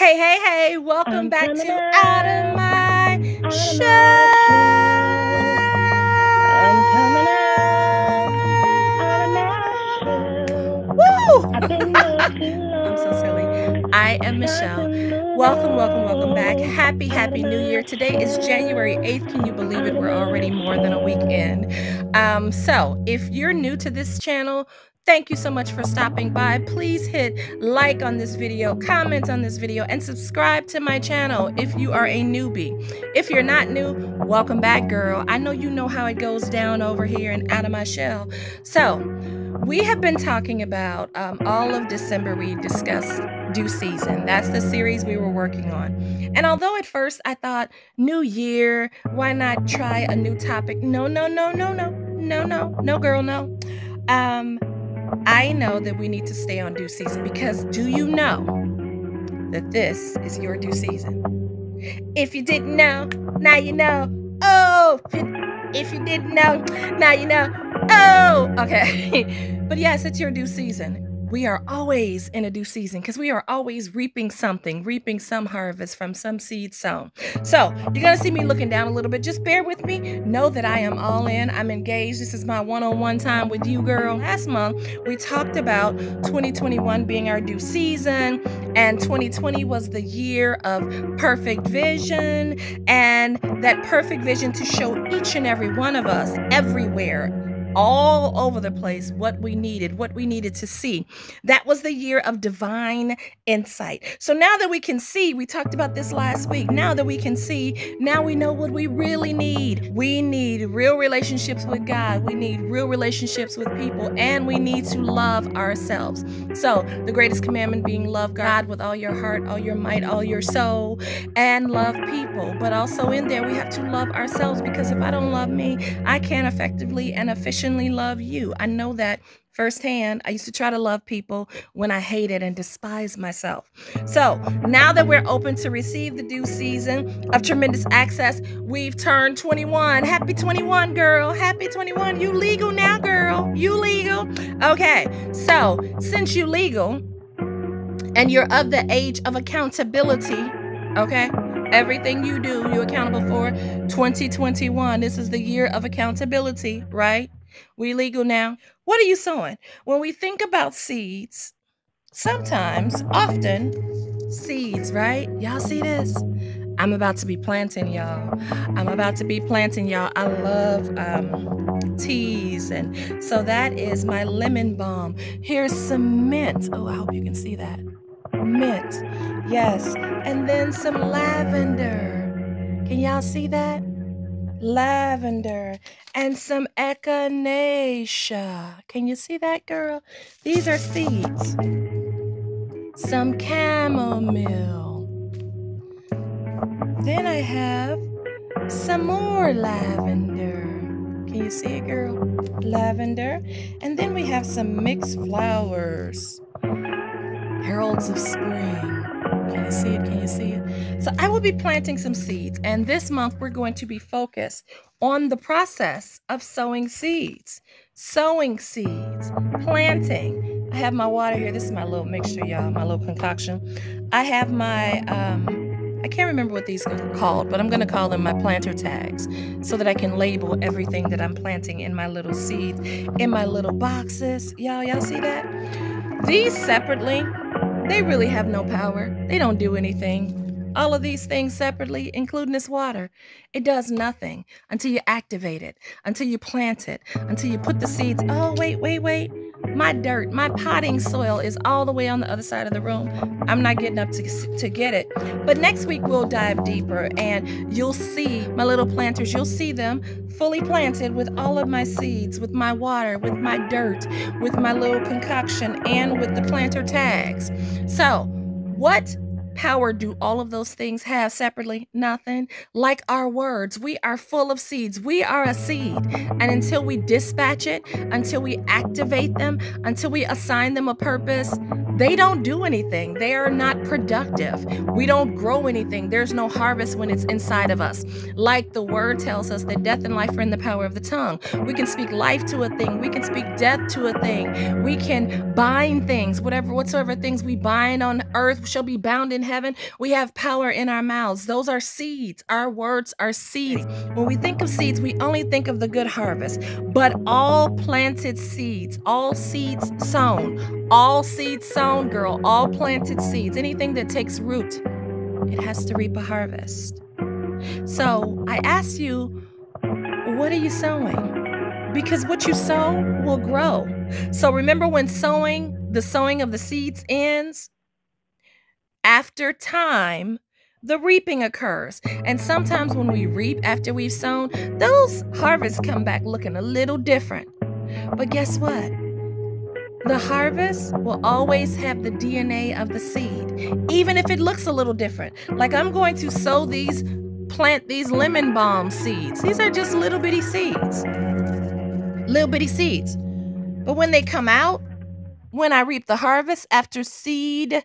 Hey, hey, hey, welcome I'm back coming to Out of out, My out of my shell. I'm coming out of my shell. Woo! I've been there too I'm so silly. long. I am It's time Michelle. to move Welcome, welcome, welcome back. on. Happy, Out of happy New Year. my Today is January 8th. Can you shell. believe it? Out of We're my already more than a week in. shell. So if you're new to this channel, thank you so much for stopping by. Please hit like on this video, comment on this video, and subscribe to my channel if you are a newbie. If you're not new, welcome back, girl. I know you know how it goes down over here and Out of My Shell. So we have been talking about all of December. We discussed due season. That's the series we were working on. And although at first I thought, new year, why not try a new topic? No, no, no, no, no, no, no, no, girl, no. Um, I know that we need to stay on due season because do you know that this is your due season? If you didn't know, now you know. Oh, if you didn't know, now you know. Oh, okay. But yes, it's your due season. We are always in a due season because we are always reaping something, reaping some harvest from some seed sown. So you're going to see me looking down a little bit. Just bear with me. Know that I am all in. I'm engaged. This is my one-on-one time with you, girl. Last month, we talked about 2021 being our due season, and 2020 was the year of perfect vision, and that perfect vision to show each and every one of us everywhere, all over the place, what we needed to see. That was the year of divine insight. So now that we can see, we talked about this last week. Now that we can see, now we know what we really need. We need real relationships with God. We need real relationships with people, and we need to love ourselves. So the greatest commandment being love God with all your heart, all your might, all your soul, and love people. But also in there, we have to love ourselves, because if I don't love me, I can't effectively and efficiently love you. I know that firsthand. I used to try to love people when I hated and despised myself. So now that we're open to receive the due season of tremendous access, we've turned 21. Happy 21, girl. Happy 21. You legal now, girl. You legal. Okay, so since you legal and you're of the age of accountability, okay? Everything you do, you're accountable for. 2021, this is the year of accountability, right? We legal now. What are you sowing? When we think about seeds, sometimes, often, seeds, right? Y'all see this? I'm about to be planting, y'all. I'm about to be planting, y'all. I love teas, and so that is my lemon balm. Here's some mint. Oh, I hope you can see that. Mint, yes. And then some lavender. Can y'all see that? Lavender. And some echinacea. Can you see that, girl? These are seeds. Some chamomile. Then I have some more lavender. Can you see it, girl? Lavender. And then we have some mixed flowers. Heralds of spring. Can you see it? Can you see it? So I will be planting some seeds, and this month we're going to be focused on the process of sowing seeds. Sowing seeds, planting. I have my water here. This is my little mixture, y'all, my little concoction. I have my I can't remember what these are called, but I'm going to call them my planter tags so that I can label everything that I'm planting in my little seeds, in my little boxes. Y'all see that? These separately, they really have no power. They don't do anything. All of these things separately, including this water, it does nothing until you activate it, until you plant it, until you put the seeds. Oh, wait. My dirt, my potting soil is all the way on the other side of the room. I'm not getting up to get it. But next week we'll dive deeper, and you'll see my little planters. You'll see them fully planted with all of my seeds, with my water, with my dirt, with my little concoction, and with the planter tags. So, what power do all of those things have separately? Nothing. Like our words, we are full of seeds. We are a seed. And until we dispatch it, until we activate them, until we assign them a purpose, they don't do anything. They are not productive. We don't grow anything. There's no harvest when it's inside of us. Like the word tells us that death and life are in the power of the tongue. We can speak life to a thing. We can speak death to a thing. We can bind things. Whatsoever things we bind on earth shall be bound in heaven, we have power in our mouths. Those are seeds. Our words are seeds. When we think of seeds, we only think of the good harvest. But all planted seeds, all seeds sown, girl, all planted seeds, anything that takes root, it has to reap a harvest. So I ask you, what are you sowing? Because what you sow will grow. So remember, when the sowing of the seeds ends, after time, the reaping occurs. And sometimes when we reap after we've sown, those harvests come back looking a little different. But guess what? The harvest will always have the DNA of the seed, even if it looks a little different. Like, I'm going to plant these lemon balm seeds. These are just little bitty seeds. Little bitty seeds. But when they come out, when I reap the harvest after seed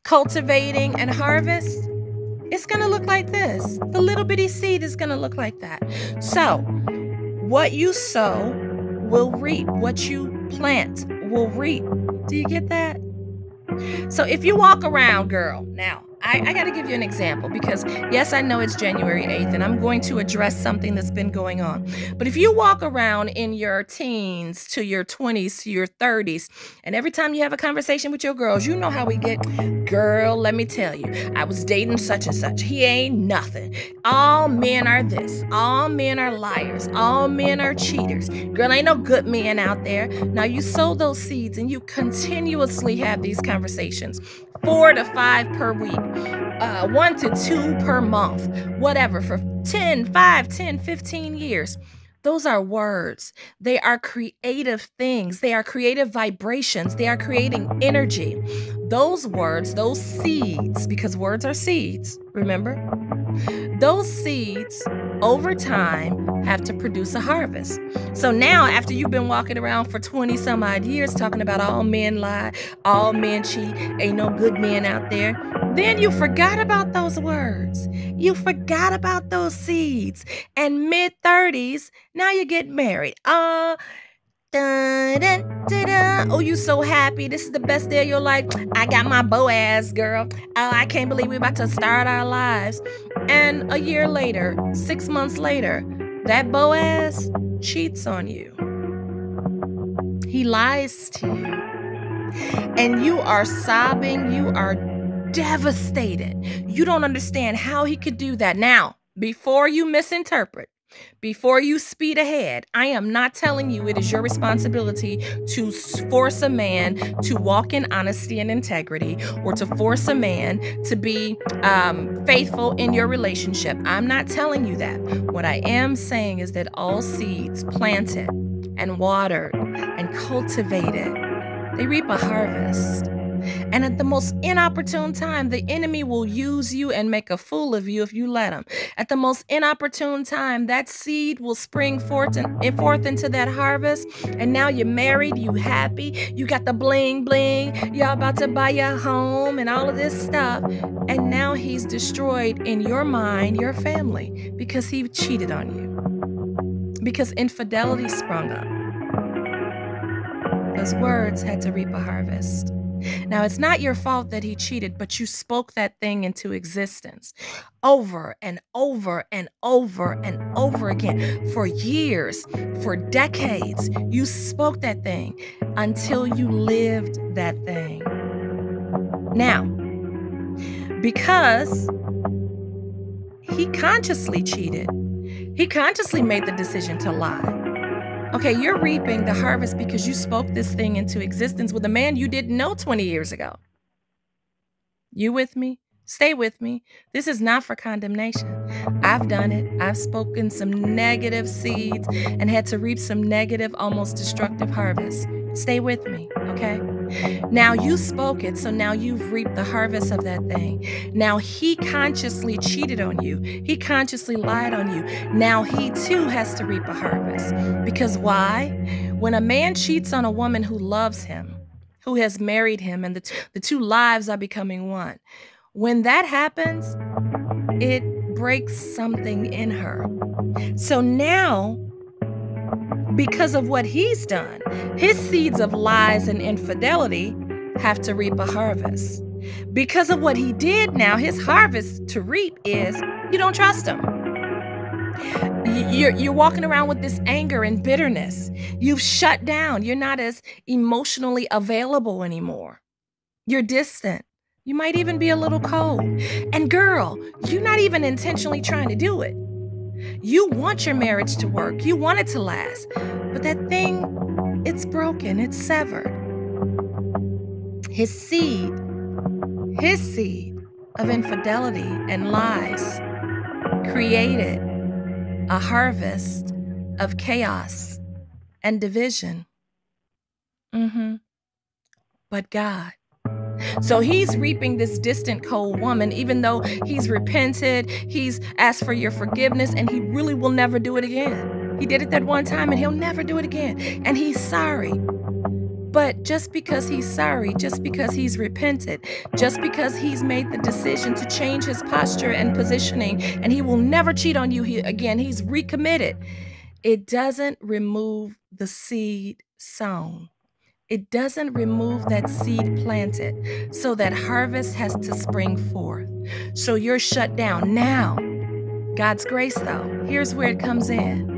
cultivating and harvest, it's going to look like this. The little bitty seed is going to look like that. So what you sow will reap. What you plant will reap. Do you get that? So if you walk around, girl, now, I got to give you an example, because yes, I know it's January 8th and I'm going to address something that's been going on. But if you walk around in your teens to your 20s to your 30s, and every time you have a conversation with your girls, you know how we get, girl, let me tell you, I was dating such and such. He ain't nothing. All men are this. All men are liars. All men are cheaters. Girl, ain't no good men out there. Now you sow those seeds and you continuously have these conversations, 4 to 5 per week. 1 to 2 per month, whatever, for 5, 10, 15 years. Those are words. They are creative things. They are creative vibrations. They are creating energy. Those words, those seeds, because words are seeds, remember? Those seeds over time have to produce a harvest. So now, after you've been walking around for 20 some odd years talking about all men lie, all men cheat, ain't no good men out there, then you forgot about those words. You forgot about those seeds. And mid-30s, now you get married. Oh, you so happy. This is the best day of your life. I got my Boaz, girl. Oh, I can't believe we're about to start our lives. And a year later, 6 months later, that Boaz cheats on you. He lies to you. And you are sobbing. You are devastated. You don't understand how he could do that. Now, before you misinterpret, before you speed ahead, I am not telling you it is your responsibility to force a man to walk in honesty and integrity, or to force a man to be faithful in your relationship. I'm not telling you that. What I am saying is that all seeds planted and watered and cultivated, they reap a harvest. And at the most inopportune time, the enemy will use you and make a fool of you if you let him. At the most inopportune time, that seed will spring forth into that harvest. And now you're married, you happy, you got the bling bling, y'all about to buy your home and all of this stuff. And now he's destroyed in your mind, your family, because he cheated on you. Because infidelity sprung up. Those words had to reap a harvest. Now, it's not your fault that he cheated, but you spoke that thing into existence over and over and over and over again for years, for decades. You spoke that thing until you lived that thing. Now, because he consciously cheated, he consciously made the decision to lie. Okay, you're reaping the harvest because you spoke this thing into existence with a man you didn't know 20 years ago. You with me? Stay with me. This is not for condemnation. I've done it. I've spoken some negative seeds and had to reap some negative, almost destructive harvests. Stay with me, okay? Now you spoke it, so now you've reaped the harvest of that thing. Now he consciously cheated on you. He consciously lied on you. Now he too has to reap a harvest. Because why? When a man cheats on a woman who loves him, who has married him, and the two lives are becoming one, when that happens, it breaks something in her. So now, because of what he's done, his seeds of lies and infidelity have to reap a harvest. Because of what he did now, his harvest to reap is you don't trust him. You're walking around with this anger and bitterness. You've shut down. You're not as emotionally available anymore. You're distant. You might even be a little cold. And girl, you're not even intentionally trying to do it. You want your marriage to work. You want it to last. But that thing, it's broken. It's severed. His seed of infidelity and lies created a harvest of chaos and division. But God. So he's reaping this distant, cold woman, even though he's repented, he's asked for your forgiveness, and he really will never do it again. He did it that one time, and he'll never do it again. And he's sorry. But just because he's sorry, just because he's repented, just because he's made the decision to change his posture and positioning, and he will never cheat on you again, he's recommitted, it doesn't remove the seed sown. It doesn't remove that seed planted so that harvest has to spring forth. So you're shut down. Now, God's grace, though, here's where it comes in.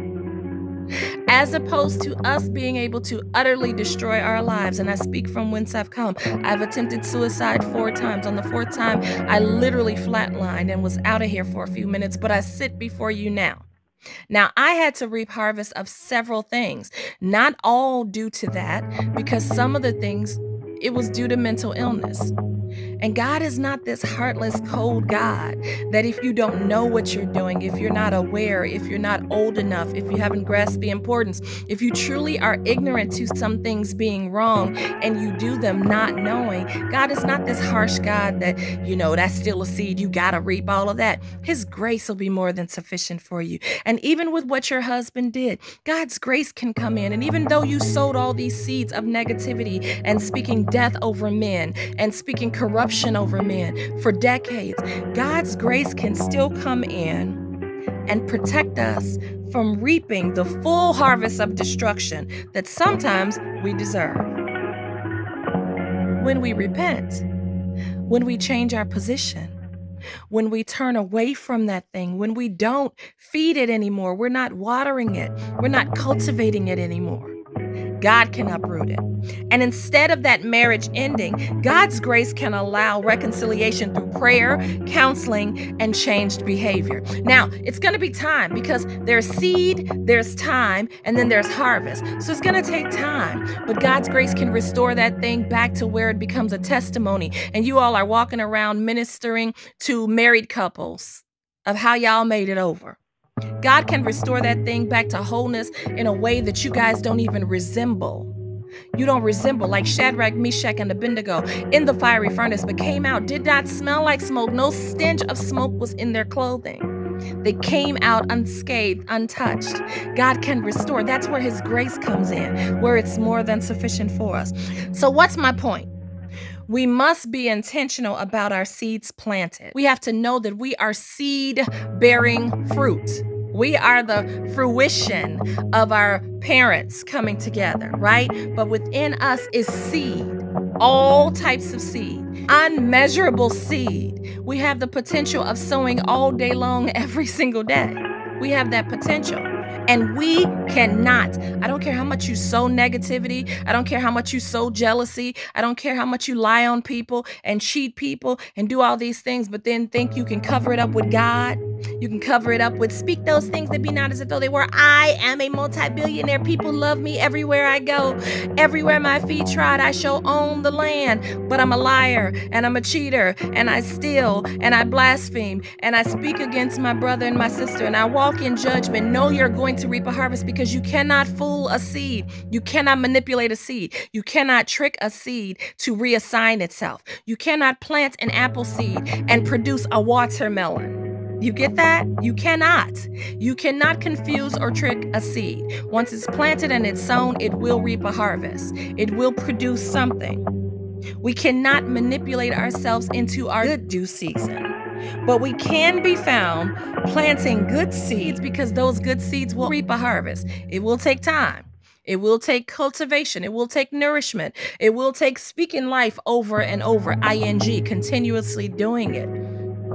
As opposed to us being able to utterly destroy our lives, and I speak from whence I've come. I've attempted suicide 4 times. On the 4th time, I literally flatlined and was out of here for a few minutes, but I sit before you now. Now, I had to reap harvest of several things, not all due to that, because some of the things, it was due to mental illness. And God is not this heartless, cold God that if you don't know what you're doing, if you're not aware, if you're not old enough, if you haven't grasped the importance, if you truly are ignorant to some things being wrong and you do them not knowing, God is not this harsh God that, that's still a seed, you gotta reap all of that. His grace will be more than sufficient for you. And even with what your husband did, God's grace can come in. And even though you sowed all these seeds of negativity and speaking death over men and speaking corruption over men for decades, God's grace can still come in and protect us from reaping the full harvest of destruction that sometimes we deserve. When we repent, when we change our position, when we turn away from that thing, when we don't feed it anymore, we're not watering it, we're not cultivating it anymore, God can uproot it. And instead of that marriage ending, God's grace can allow reconciliation through prayer, counseling, and changed behavior. Now, it's going to be time because there's seed, there's time, and then there's harvest. So it's going to take time. But God's grace can restore that thing back to where it becomes a testimony. And you all are walking around ministering to married couples of how y'all made it over. God can restore that thing back to wholeness in a way that you guys don't even resemble. You don't resemble, like Shadrach, Meshach, and Abednego in the fiery furnace, but came out, did not smell like smoke. No stench of smoke was in their clothing. They came out unscathed, untouched. God can restore. That's where his grace comes in, where it's more than sufficient for us. So what's my point? We must be intentional about our seeds planted. We have to know that we are seed-bearing fruit. We are the fruition of our parents coming together, right? But within us is seed, all types of seed, unmeasurable seed. We have the potential of sowing all day long, every single day. We have that potential. And we cannot, I don't care how much you sow negativity, I don't care how much you sow jealousy, I don't care how much you lie on people and cheat people and do all these things, but then think you can cover it up with God. You can cover it up with speak those things that be not as if though they were. I am a multi-billionaire. People love me everywhere I go. Everywhere my feet trod, I shall own the land. But I'm a liar and I'm a cheater and I steal and I blaspheme and I speak against my brother and my sister and I walk in judgment. No, you're going to reap a harvest because you cannot fool a seed. You cannot manipulate a seed. You cannot trick a seed to reassign itself. You cannot plant an apple seed and produce a watermelon. You get that? You cannot. You cannot confuse or trick a seed. Once it's planted and it's sown, it will reap a harvest. It will produce something. We cannot manipulate ourselves into our good due season. But we can be found planting good seeds because those good seeds will reap a harvest. It will take time. It will take cultivation. It will take nourishment. It will take speaking life over and over, ing, continuously doing it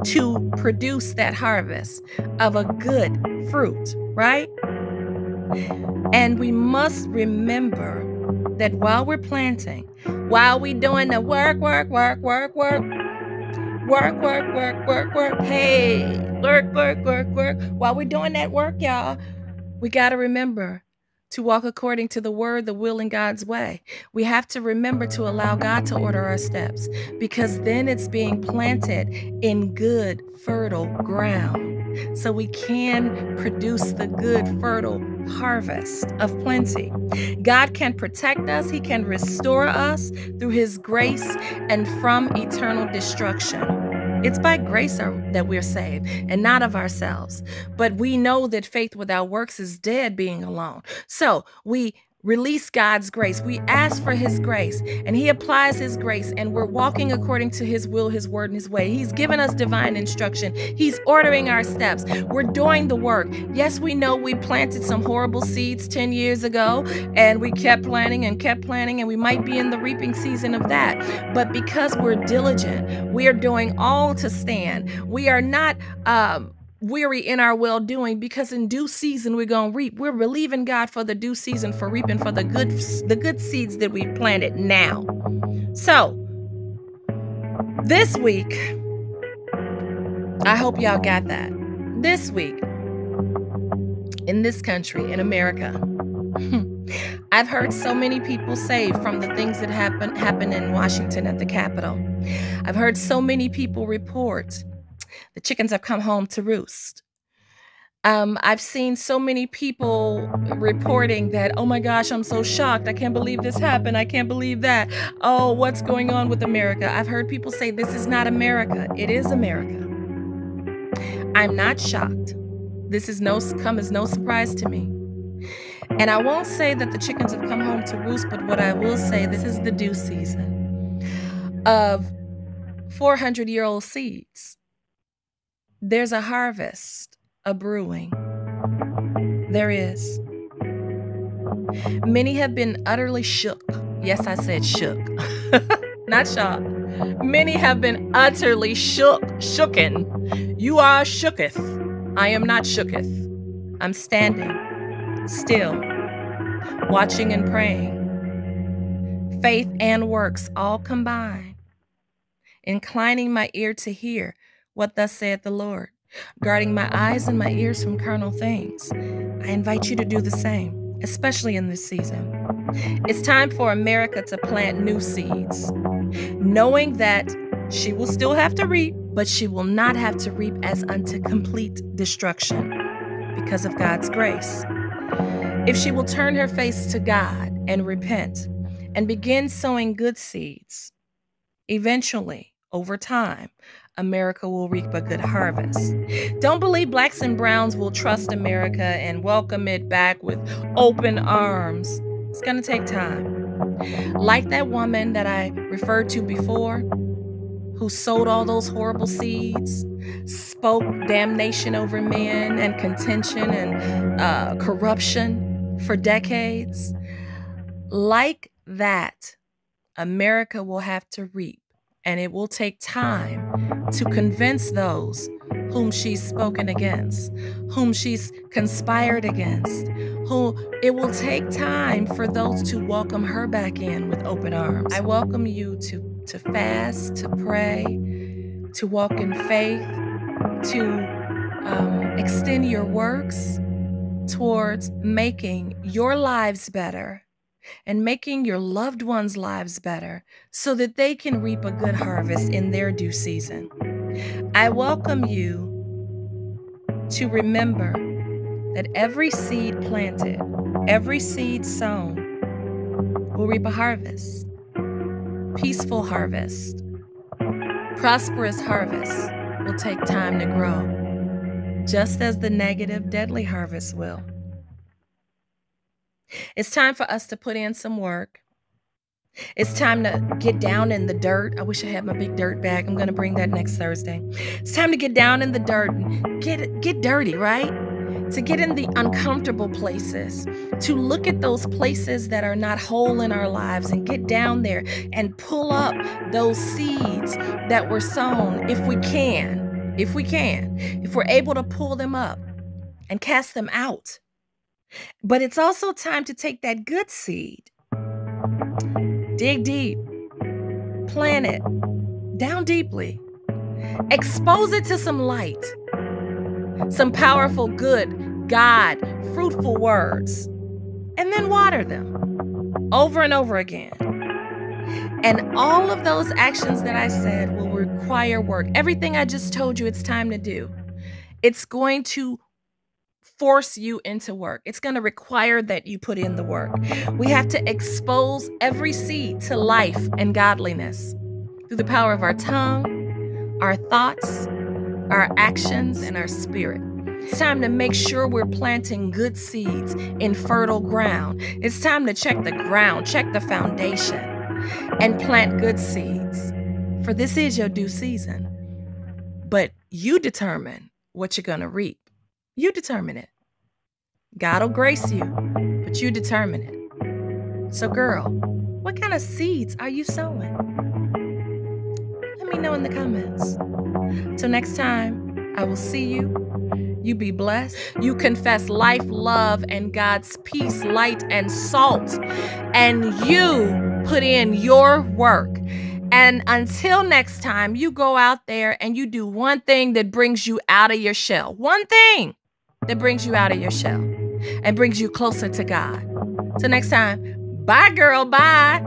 to produce that harvest of a good fruit, right? And we must remember that while we're planting, while we're doing the work, hey, work, while we're doing that work, y'all, we got to remember to walk according to the word, the will, and God's way. We have to remember to allow God to order our steps, because then it's being planted in good, fertile ground. So we can produce the good, fertile harvest of plenty. God can protect us. He can restore us through his grace and from eternal destruction. It's by grace that we're saved and not of ourselves. But we know that faith without works is dead, being alone. So we release God's grace. We ask for his grace, and he applies his grace, and we're walking according to his will, his word, and his way. He's given us divine instruction. He's ordering our steps. We're doing the work. Yes, we know we planted some horrible seeds 10 years ago, and we kept planting, and we might be in the reaping season of that. But because we're diligent, we are doing all to stand. We are not weary in our well-doing, because in due season we're going to reap. We're believing God for the due season, for reaping, for the good seeds that we planted now. So this week, I hope y'all got that. This week, in this country, in America, I've heard so many people say, from the things that happened in Washington at the Capitol, I've heard so many people report the chickens have come home to roost. I've seen so many people reporting that, oh my gosh, I'm so shocked. I can't believe this happened. I can't believe that. Oh, what's going on with America? I've heard people say this is not America. It is America. I'm not shocked. This has come as no surprise to me. And I won't say that the chickens have come home to roost, but what I will say, this is the due season of 400-year-old seeds. There's a harvest, a brewing. There is. Many have been utterly shook. Yes, I said shook, not shocked. Many have been utterly shooken. You are shooketh. I am not shooketh. I'm standing still, watching and praying. Faith and works all combined. Inclining my ear to hear what thus saith the Lord, guarding my eyes and my ears from carnal things. I invite you to do the same, especially in this season. It's time for America to plant new seeds, knowing that she will still have to reap, but she will not have to reap as unto complete destruction because of God's grace. If she will turn her face to God and repent and begin sowing good seeds, eventually, over time, America will reap a good harvest. Don't believe blacks and browns will trust America and welcome it back with open arms. It's going to take time. Like that woman that I referred to before, who sowed all those horrible seeds, spoke damnation over men and contention and corruption for decades. Like that, America will have to reap. And it will take time to convince those whom she's spoken against, whom she's conspired against, who it will take time for those to welcome her back in with open arms. I welcome you to fast, to pray, to walk in faith, to extend your works towards making your lives better and making your loved ones' lives better so that they can reap a good harvest in their due season. I welcome you to remember that every seed planted, every seed sown will reap a harvest. Peaceful harvest, prosperous harvest will take time to grow, just as the negative, deadly harvest will. It's time for us to put in some work. It's time to get down in the dirt. I wish I had my big dirt bag. I'm going to bring that next Thursday. It's time to get down in the dirt and get dirty, right? to get in the uncomfortable places, to look at those places that are not whole in our lives and get down there and pull up those seeds that were sown if we can, if we're able to pull them up and cast them out. But it's also time to take that good seed, dig deep, plant it down deeply, expose it to some light, some powerful, good, God, fruitful words, and then water them over and over again. And all of those actions that I said will require work. Everything I just told you it's time to do, it's going to force you into work. It's going to require that you put in the work. We have to expose every seed to life and godliness through the power of our tongue, our thoughts, our actions, and our spirit. It's time to make sure we're planting good seeds in fertile ground. It's time to check the ground, check the foundation, and plant good seeds. For this is your due season. But you determine what you're going to reap. You determine it. God will grace you, but you determine it. So girl, what kind of seeds are you sowing? Let me know in the comments. Till next time, I will see you. You be blessed. You confess life, love, and God's peace, light, and salt. And you put in your work. And until next time, you go out there and you do one thing that brings you out of your shell. One thing that brings you out of your shell and brings you closer to God. Till next time, bye, girl, bye.